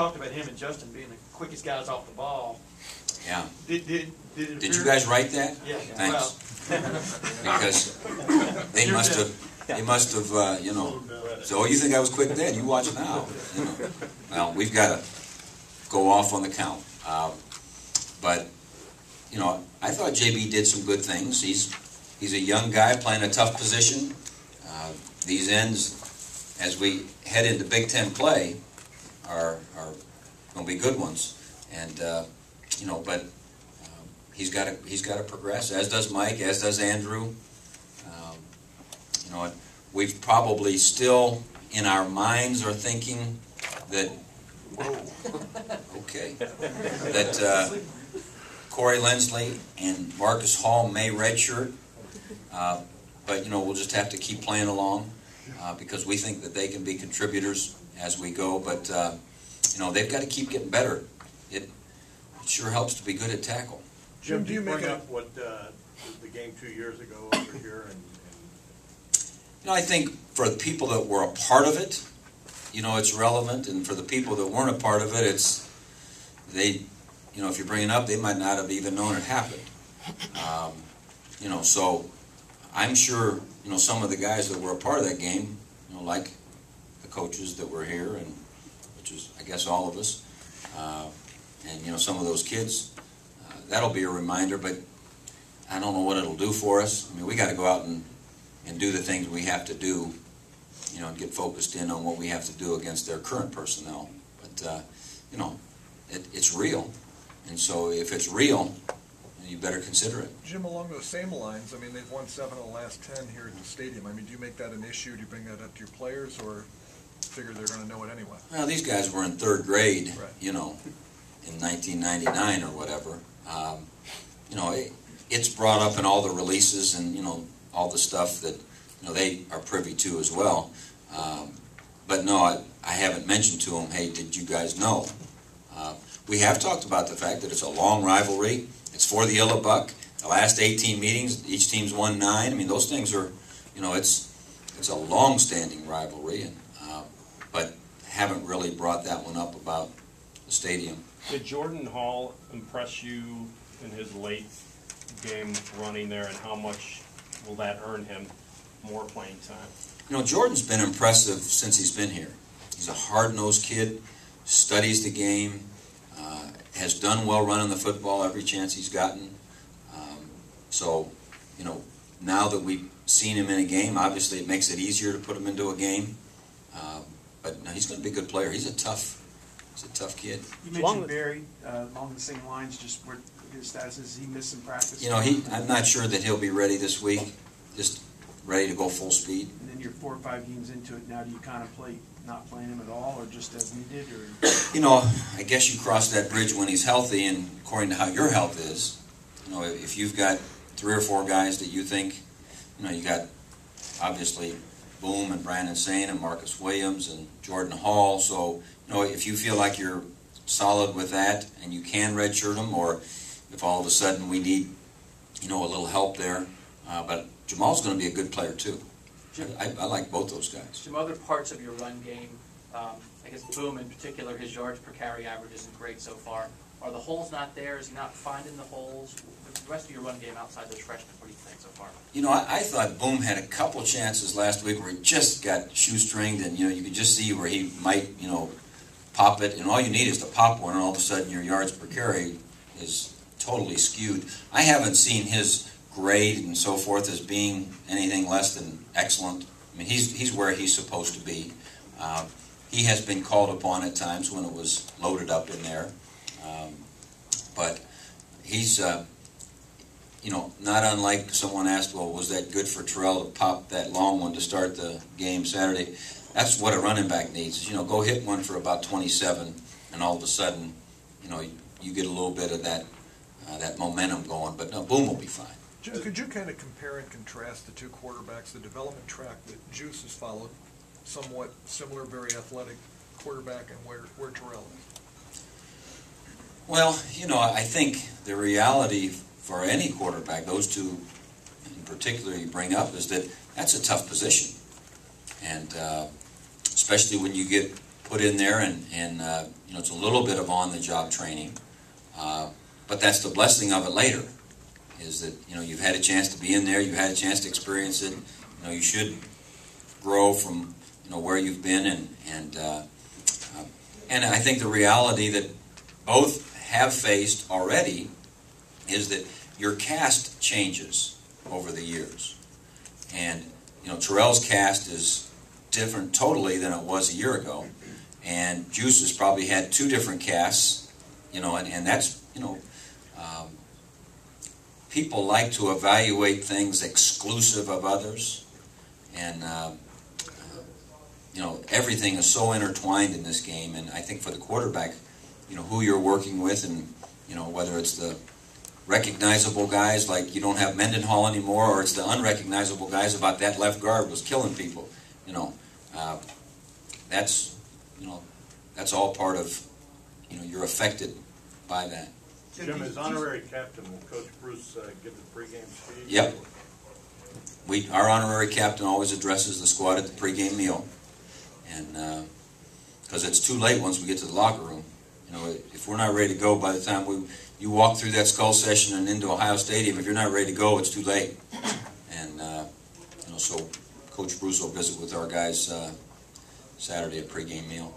talked about him and Justin being the quickest guys off the ball. Yeah. Did you guys write that? Yeah. Thanks. Because they must have, you know. So, you think I was quick then? You watch now. You know. Well, we've got to go off on the count. But, you know, I thought JB did some good things. He's a young guy playing a tough position. These ends, as we head into Big Ten play, are going to be good ones. And, you know, but he's got to progress, as does Mike, as does Andrew. You know, we've probably still, in our minds, are thinking that, okay, that Corey Lindsley and Marcus Hall may redshirt, but, you know, we'll just have to keep playing along because we think that they can be contributors as we go. But, you know, they've got to keep getting better. It sure helps to be good at tackle. Jim, do you bring up what the game 2 years ago over here? And you know, I think for the people that were a part of it, you know, it's relevant, and for the people that weren't a part of it, you know, if you bring it up, they might not have even known it happened. You know, so I'm sure, you know, some of the guys that were a part of that game, you know, like the coaches that were here, and which is, I guess, all of us, and, you know, some of those kids, that'll be a reminder, but I don't know what it'll do for us. I mean, we got to go out and do the things we have to do, you know, and get focused in on what we have to do against their current personnel. But, you know, it's real. And so if it's real, you better consider it. Jim, along those same lines, I mean, they've won 7 of the last 10 here at the stadium. I mean, do you make that an issue? Do you bring that up to your players, or figure they're going to know it anyway? Well, these guys were in 3rd grade, right, you know, in 1999 or whatever. You know, it's brought up in all the releases and, you know, all the stuff that, you know, they are privy to as well. But no, I haven't mentioned to them, hey, did you guys know? We have talked about the fact that it's a long rivalry. It's for the Yellow Buck. The last 18 meetings, each team's won 9. I mean, those things are, you know, it's a long-standing rivalry, and but haven't really brought that one up about the stadium. Did Jordan Hall impress you in his late game running there, and how much will that earn him more playing time? You know, Jordan's been impressive since he's been here. He's a hard-nosed kid, studies the game, has done well running the football every chance he's gotten. So, you know, now that we've seen him in a game, obviously it makes it easier to put him into a game. But no, he's going to be a good player. He's a tough kid. You mentioned Barry along the same lines. Just where his status is, he missed some practice. You know, I'm not sure that he'll be ready this week. Just ready to go full speed. And then you're 4 or 5 games into it now. Do you contemplate not playing him at all, or just as needed? Or you know, I guess you cross that bridge when he's healthy, and according to how your health is, you know, if you've got 3 or 4 guys that you think, you know, you got obviously Boom and Brandon Sane and Marcus Williams and Jordan Hall. So, you know, if you feel like you're solid with that and you can redshirt them, or if all of a sudden we need, you know, a little help there. But Jamal's going to be a good player too. I like both those guys. Some other parts of your run game, I guess Boom in particular, his yards per carry average isn't great so far. Are the holes not there? Is he not finding the holes? The rest of your run game outside those freshmen, what do you think so far? You know, I thought Boom had a couple chances last week where he just got shoestringed, and, you know, you could just see where he might, you know, pop it. And all you need is to pop one, and all of a sudden your yards per carry is totally skewed. I haven't seen his grade and so forth as being anything less than excellent. I mean, he's where he's supposed to be. He has been called upon at times when it was loaded up in there. But he's, you know, not unlike someone asked, well, was that good for Terrell to pop that long one to start the game Saturday? That's what a running back needs. You know, go hit one for about 27, and all of a sudden, you know, you get a little bit of that momentum going. But no, Boom will be fine. Jim, could you kind of compare and contrast the 2 quarterbacks, the development track that Juice has followed, somewhat similar, very athletic quarterback, and where Terrell is? Well, you know, I think the reality for any quarterback, those 2 in particular you bring up, is that that's a tough position. And especially when you get put in there, and you know, it's a little bit of on-the-job training. But that's the blessing of it later, is that, you know, you've had a chance to be in there, you've had a chance to experience it. You know, you should grow from, you know, where you've been, and I think the reality that both have faced already is that your cast changes over the years. And, you know, Terrell's cast is different totally than it was a year ago. And Juice has probably had 2 different casts, you know, and that's, you know, people like to evaluate things exclusive of others. And, you know, everything is so intertwined in this game. And I think for the quarterback, you know, who you're working with, and, you know, whether it's the recognizable guys like you don't have Mendenhall anymore, or it's the unrecognizable guys about that left guard was killing people, you know, that's, you know, that's all part of, you know, you're affected by that. Jim, as honorary captain, will Coach Bruce give the pregame speech? Yep. Our honorary captain always addresses the squad at the pregame meal, and because it's too late once we get to the locker room. You know, if we're not ready to go by the time you walk through that skull session and into Ohio Stadium, if you're not ready to go, it's too late. And you know, so Coach Bruce will visit with our guys Saturday at pregame meal.